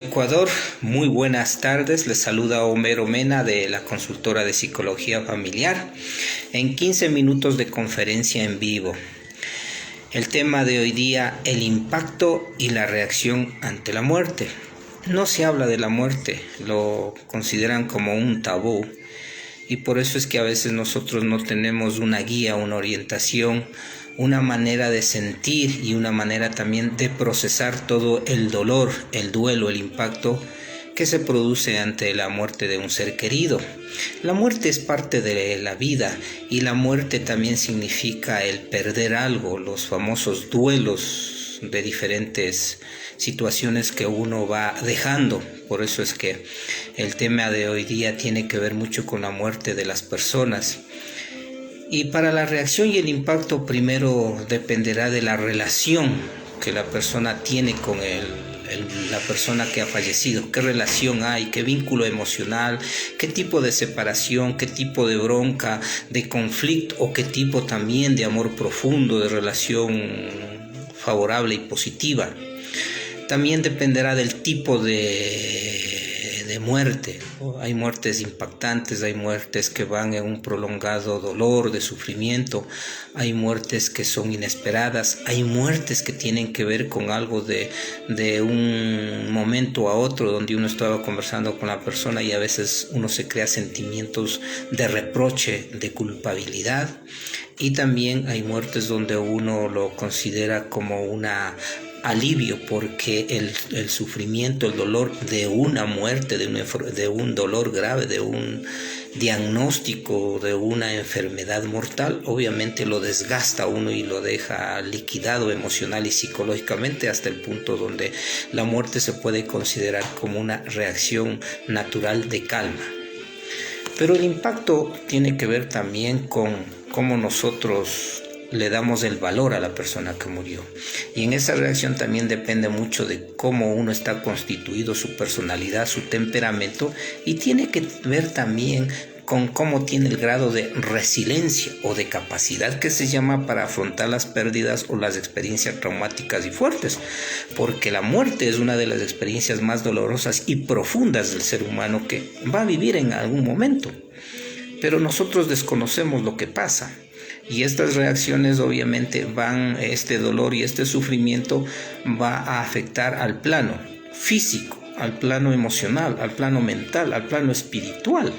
Ecuador, muy buenas tardes, les saluda Homero Mena de la consultora de psicología familiar en 15 minutos de conferencia en vivo. El tema de hoy día, el impacto y la reacción ante la muerte. No se habla de la muerte, lo consideran como un tabú y por eso es que a veces nosotros no tenemos una guía, una orientación, una manera de sentir y una manera también de procesar todo el dolor, el duelo, el impacto que se produce ante la muerte de un ser querido. La muerte es parte de la vida y la muerte también significa el perder algo, los famosos duelos de diferentes situaciones que uno va dejando. Por eso es que el tema de hoy día tiene que ver mucho con la muerte de las personas. Y para la reacción y el impacto primero dependerá de la relación que la persona tiene con la persona que ha fallecido. ¿Qué relación hay? ¿Qué vínculo emocional? ¿Qué tipo de separación? ¿Qué tipo de bronca? ¿De conflicto? ¿O qué tipo también de amor profundo, de relación favorable y positiva? También dependerá del tipo de muerte. Hay muertes impactantes, hay muertes que van en un prolongado dolor, de sufrimiento, hay muertes que son inesperadas, hay muertes que tienen que ver con algo de un momento a otro donde uno estaba conversando con la persona y a veces uno se crea sentimientos de reproche, de culpabilidad, y también hay muertes donde uno lo considera como una alivio porque el sufrimiento, el dolor de una muerte, de un dolor grave, de un diagnóstico de una enfermedad mortal, obviamente lo desgasta a uno y lo deja liquidado emocional y psicológicamente hasta el punto donde la muerte se puede considerar como una reacción natural de calma. Pero el impacto tiene que ver también con cómo nosotros le damos el valor a la persona que murió. Y en esa reacción también depende mucho de cómo uno está constituido, su personalidad, su temperamento, y tiene que ver también con cómo tiene el grado de resiliencia o de capacidad que se llama para afrontar las pérdidas o las experiencias traumáticas y fuertes, porque la muerte es una de las experiencias más dolorosas y profundas del ser humano que va a vivir en algún momento, pero nosotros desconocemos lo que pasa. Y estas reacciones obviamente este dolor y este sufrimiento va a afectar al plano físico, al plano emocional, al plano mental, al plano espiritual.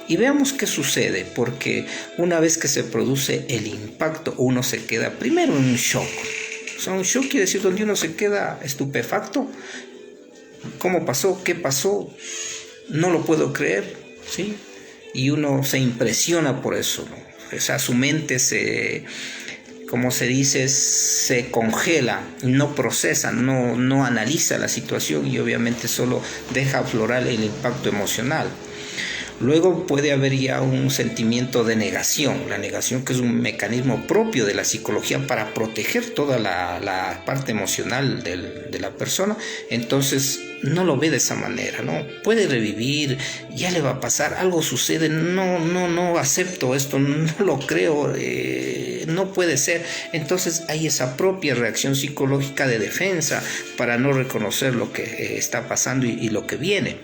Y veamos qué sucede, porque una vez que se produce el impacto, uno se queda primero en un shock. O sea, un shock quiere decir donde uno se queda estupefacto. ¿Cómo pasó? ¿Qué pasó? No lo puedo creer, ¿sí? Y uno se impresiona por eso, ¿no? O sea, su mente como se dice, se congela, no procesa, no analiza la situación y obviamente solo deja aflorar el impacto emocional. Luego puede haber ya un sentimiento de negación, la negación que es un mecanismo propio de la psicología para proteger toda la parte emocional de la persona. Entonces no lo ve de esa manera, ¿no? Puede revivir, ya le va a pasar, algo sucede, no acepto esto, no lo creo, no puede ser. Entonces hay esa propia reacción psicológica de defensa para no reconocer lo que está pasando y lo que viene.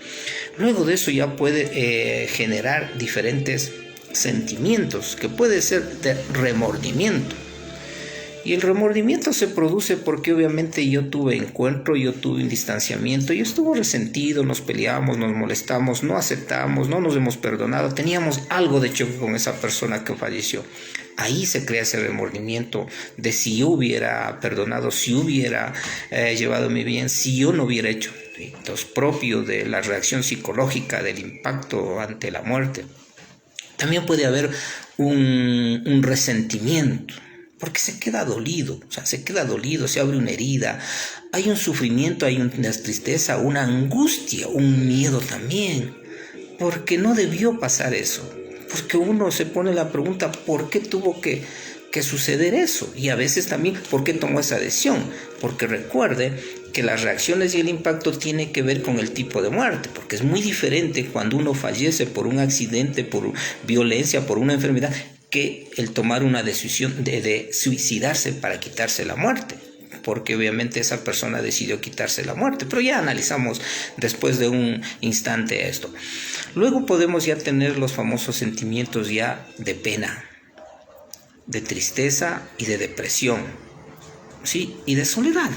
Luego de eso ya puede generar diferentes sentimientos, que puede ser de remordimiento. Y el remordimiento se produce porque obviamente yo tuve encuentro, yo tuve un distanciamiento, yo estuve resentido, nos peleamos, nos molestamos, no aceptamos, no nos hemos perdonado, teníamos algo de choque con esa persona que falleció. Ahí se crea ese remordimiento de si yo hubiera perdonado, si hubiera llevado mi bien, si yo no hubiera hecho. Entonces, propio de la reacción psicológica del impacto ante la muerte. También puede haber un resentimiento, porque se queda dolido, se abre una herida, hay un sufrimiento, hay una tristeza, una angustia, un miedo también, porque no debió pasar eso, porque uno se pone la pregunta, ¿por qué tuvo que suceder eso? Y a veces también, ¿por qué tomó esa decisión? Porque recuerde que las reacciones y el impacto tienen que ver con el tipo de muerte, porque es muy diferente cuando uno fallece por un accidente, por violencia, por una enfermedad, que el tomar una decisión de suicidarse para quitarse la muerte. porque obviamente esa persona decidió quitarse la muerte, pero ya analizamos después de un instante esto. Luego podemos ya tener los famosos sentimientos ya de pena, de tristeza y de depresión, ¿sí? Y de soledad.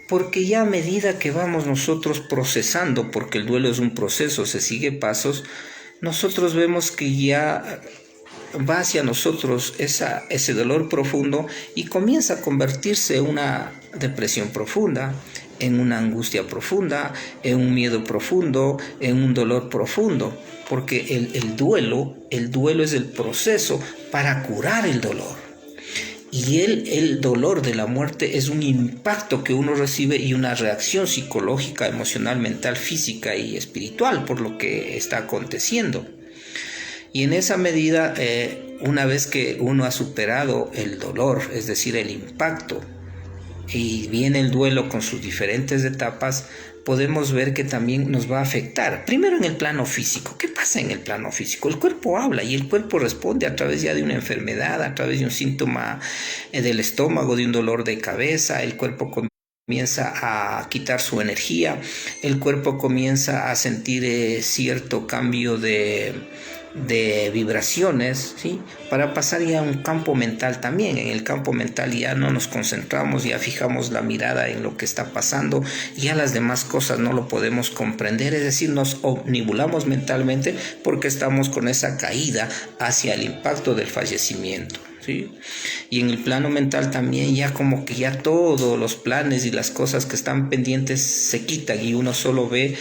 Porque ya a medida que vamos nosotros procesando, porque el duelo es un proceso, se sigue pasos, nosotros vemos que ya va hacia nosotros ese dolor profundo y comienza a convertirse en una depresión profunda, en una angustia profunda, en un miedo profundo, en un dolor profundo. Porque el duelo es el proceso para curar el dolor. Y el dolor de la muerte es un impacto que uno recibe y una reacción psicológica, emocional, mental, física y espiritual por lo que está aconteciendo. Y en esa medida, una vez que uno ha superado el dolor, es decir, el impacto, y viene el duelo con sus diferentes etapas, podemos ver que también nos va a afectar. Primero en el plano físico. ¿Qué pasa en el plano físico? El cuerpo habla y el cuerpo responde a través ya de una enfermedad, a través de un síntoma del estómago, de un dolor de cabeza. El cuerpo comienza a quitar su energía. El cuerpo comienza a sentir cierto cambio de vibraciones, ¿sí? Para pasar ya a un campo mental también. En el campo mental ya no nos concentramos, ya fijamos la mirada en lo que está pasando, ya las demás cosas no lo podemos comprender, es decir, nos omnibulamos mentalmente porque estamos con esa caída hacia el impacto del fallecimiento, ¿sí? Y en el plano mental también ya como que ya todos los planes y las cosas que están pendientes se quitan y uno solo ve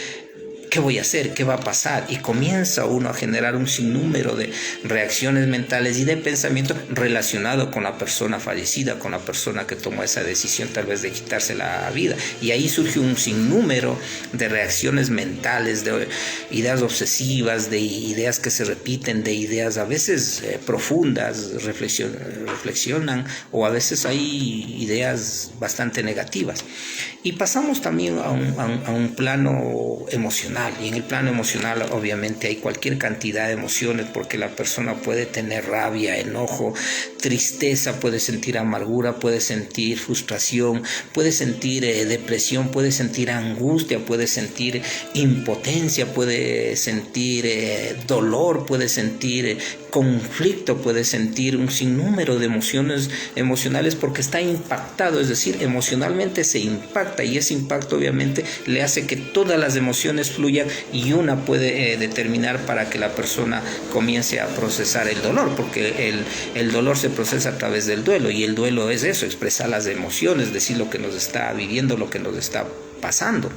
¿qué voy a hacer? ¿Qué va a pasar? Y comienza uno a generar un sinnúmero de reacciones mentales y de pensamiento relacionado con la persona fallecida, con la persona que tomó esa decisión tal vez de quitarse la vida. Y ahí surge un sinnúmero de reacciones mentales, de ideas obsesivas, de ideas que se repiten, de ideas a veces profundas, reflexionan, o a veces hay ideas bastante negativas. Y pasamos también a un plano emocional. Y en el plano emocional obviamente hay cualquier cantidad de emociones, porque la persona puede tener rabia, enojo, tristeza, puede sentir amargura, puede sentir frustración, puede sentir depresión, puede sentir angustia, puede sentir impotencia, puede sentir dolor, puede sentir conflicto, puede sentir un sinnúmero de emociones emocionales porque está impactado, es decir, emocionalmente se impacta, y ese impacto obviamente le hace que todas las emociones fluyan y una puede determinar para que la persona comience a procesar el dolor, porque el dolor se procesa a través del duelo, y el duelo es eso, expresar las emociones, decir lo que nos está viviendo, lo que nos está pasando.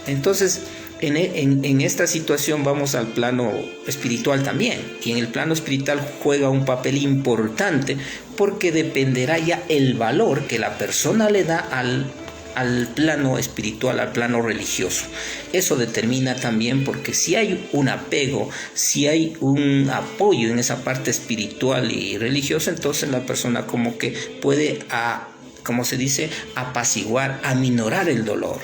Entonces, en esta situación vamos al plano espiritual también, y en el plano espiritual juega un papel importante porque dependerá ya el valor que la persona le da al plano espiritual, al plano religioso. Eso determina también, porque si hay un apego, si hay un apoyo en esa parte espiritual y religiosa, entonces la persona como que puede, como se dice, apaciguar, aminorar el dolor.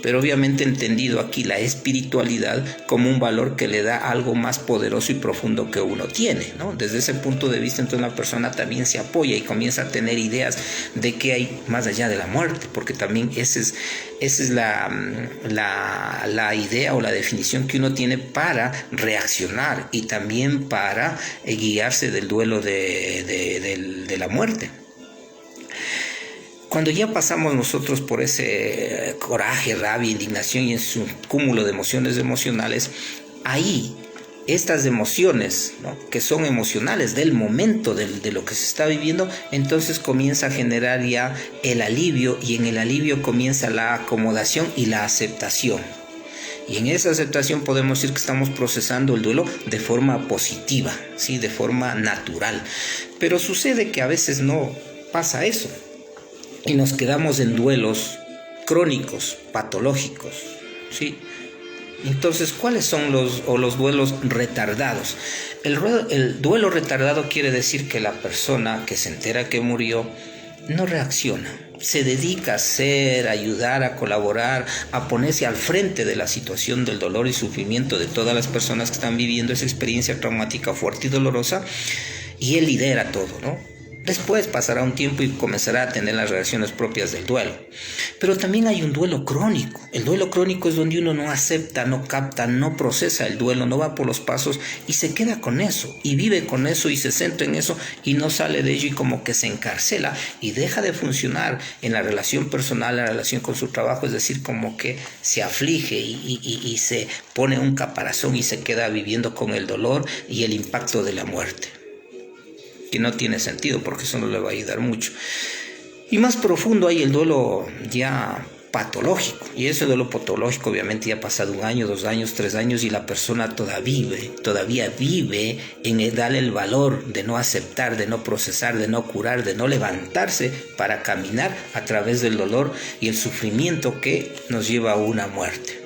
Pero obviamente entendido aquí la espiritualidad como un valor que le da algo más poderoso y profundo que uno tiene, ¿no? Desde ese punto de vista, entonces la persona también se apoya y comienza a tener ideas de qué hay más allá de la muerte, porque también esa es la idea o la definición que uno tiene para reaccionar y también para guiarse del duelo de la muerte. Cuando ya pasamos nosotros por ese coraje, rabia, indignación y en su cúmulo de emociones emocionales, ahí estas emociones, ¿no?, que son emocionales del momento de lo que se está viviendo, entonces comienza a generar ya el alivio, y en el alivio comienza la acomodación y la aceptación. Y en esa aceptación podemos decir que estamos procesando el duelo de forma positiva, ¿sí?, de forma natural. Pero sucede que a veces no pasa eso, y nos quedamos en duelos crónicos, patológicos, ¿sí? Entonces, ¿cuáles son los duelos retardados? El duelo retardado quiere decir que la persona que se entera que murió no reacciona, se dedica a hacer, a ayudar, a colaborar, a ponerse al frente de la situación del dolor y sufrimiento de todas las personas que están viviendo esa experiencia traumática fuerte y dolorosa, y él lidera todo, ¿no? Después pasará un tiempo y comenzará a tener las reacciones propias del duelo. Pero también hay un duelo crónico. El duelo crónico es donde uno no acepta, no capta, no procesa el duelo, no va por los pasos y se queda con eso y vive con eso y se centra en eso y no sale de ello y como que se encarcela y deja de funcionar en la relación personal, la relación con su trabajo, es decir, como que se aflige y se pone un caparazón y se queda viviendo con el dolor y el impacto de la muerte, que no tiene sentido porque eso no le va a ayudar mucho. Y más profundo hay el duelo ya patológico, y ese duelo patológico obviamente ya ha pasado 1 año, 2 años, 3 años y la persona todavía vive en darle el valor de no aceptar, de no procesar, de no curar, de no levantarse para caminar a través del dolor y el sufrimiento que nos lleva a una muerte.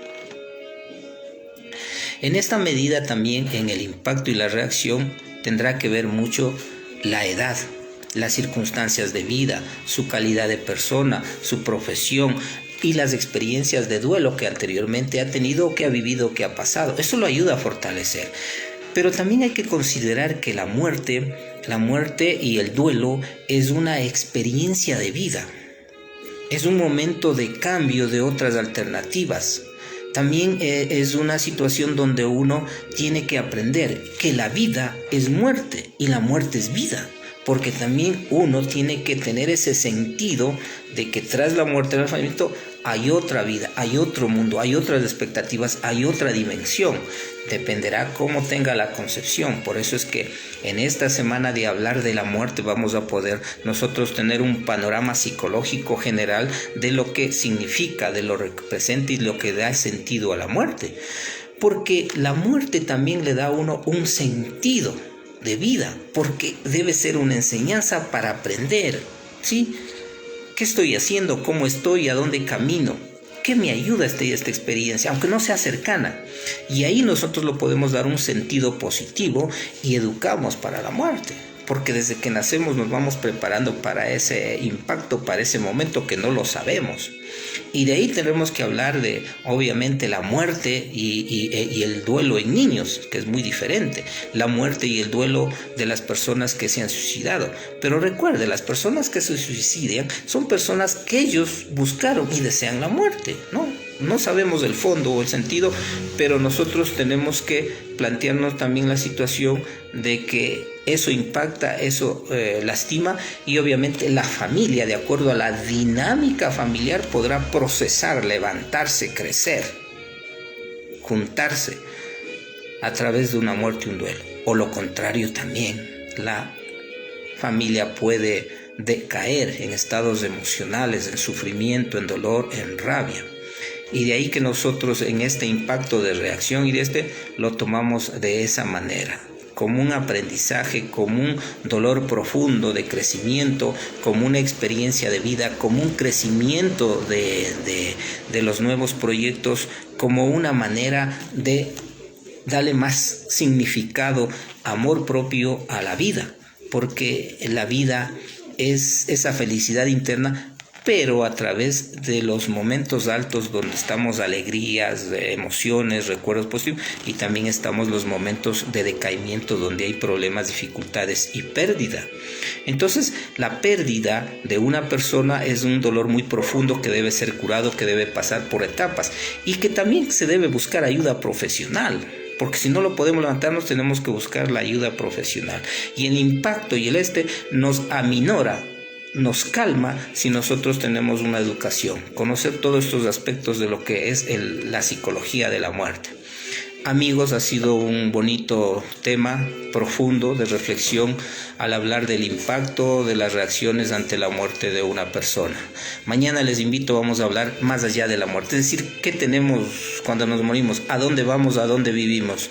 En esta medida también en el impacto y la reacción tendrá que ver mucho la edad, las circunstancias de vida, su calidad de persona, su profesión y las experiencias de duelo que anteriormente ha tenido, que ha vivido, que ha pasado. Eso lo ayuda a fortalecer. Pero también hay que considerar que la muerte y el duelo es una experiencia de vida. Es un momento de cambio de otras alternativas. También es una situación donde uno tiene que aprender que la vida es muerte y la muerte es vida, porque también uno tiene que tener ese sentido de que tras la muerte del fallecimiento hay otra vida, hay otro mundo, hay otras expectativas, hay otra dimensión. Dependerá cómo tenga la concepción. Por eso es que en esta semana de hablar de la muerte vamos a poder nosotros tener un panorama psicológico general de lo que significa, de lo que representa y lo que da sentido a la muerte. Porque la muerte también le da a uno un sentido de vida, porque debe ser una enseñanza para aprender, ¿sí? ¿Qué estoy haciendo? ¿Cómo estoy? ¿A dónde camino? ¿Qué me ayuda esta experiencia? Aunque no sea cercana. Y ahí nosotros lo podemos dar un sentido positivo y educamos para la muerte. Porque desde que nacemos nos vamos preparando para ese impacto, para ese momento que no lo sabemos. Y de ahí tenemos que hablar de, obviamente, la muerte y el duelo en niños, que es muy diferente. La muerte y el duelo de las personas que se han suicidado. Pero recuerde, las personas que se suicidan son personas que ellos buscaron y desean la muerte, ¿no? No sabemos el fondo o el sentido, pero nosotros tenemos que plantearnos también la situación de que eso impacta, eso lastima, y obviamente la familia, de acuerdo a la dinámica familiar, podrá procesar, levantarse, crecer, juntarse a través de una muerte y un duelo. O lo contrario también, la familia puede decaer en estados emocionales, en sufrimiento, en dolor, en rabia. Y de ahí que nosotros en este impacto de reacción y lo tomamos de esa manera, como un aprendizaje, como un dolor profundo de crecimiento, como una experiencia de vida, como un crecimiento de los nuevos proyectos, como una manera de darle más significado, amor propio a la vida, porque la vida es esa felicidad interna, pero a través de los momentos altos donde estamos alegrías, emociones, recuerdos positivos, y también estamos los momentos de decaimiento donde hay problemas, dificultades y pérdida. Entonces, la pérdida de una persona es un dolor muy profundo que debe ser curado, que debe pasar por etapas y que también se debe buscar ayuda profesional. Porque si no lo podemos levantarnos, tenemos que buscar la ayuda profesional. Y el impacto y nos aminora, nos calma si nosotros tenemos una educación, conocer todos estos aspectos de lo que es la psicología de la muerte. Amigos, ha sido un bonito tema profundo de reflexión al hablar del impacto de las reacciones ante la muerte de una persona. Mañana les invito, vamos a hablar más allá de la muerte, es decir, ¿qué tenemos cuando nos morimos? ¿A dónde vamos? ¿A dónde vivimos?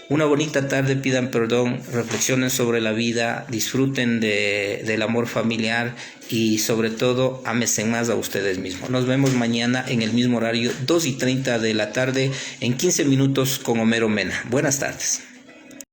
Una bonita tarde, pidan perdón, reflexionen sobre la vida, disfruten del amor familiar y sobre todo ámense más a ustedes mismos. Nos vemos mañana en el mismo horario, 2:30 de la tarde, en 15 minutos con Homero Mena. Buenas tardes.